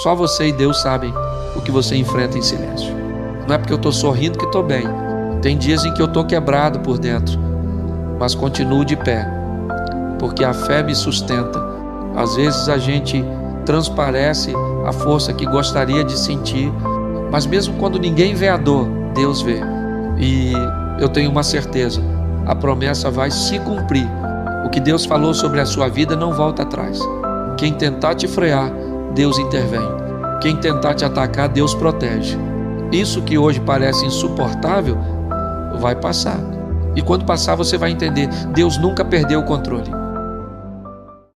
Só você e Deus sabem o que você enfrenta em silêncio. Não é porque eu estou sorrindo que estou bem. Tem dias em que eu estou quebrado por dentro, mas continuo de pé, porque a fé me sustenta. Às vezes a gente transparece a força que gostaria de sentir, mas mesmo quando ninguém vê a dor, Deus vê. E eu tenho uma certeza, a promessa vai se cumprir. O que Deus falou sobre a sua vida não volta atrás. Quem tentar te frear, Deus intervém. Quem tentar te atacar, Deus protege. Isso que hoje parece insuportável, vai passar. E quando passar, você vai entender, Deus nunca perdeu o controle.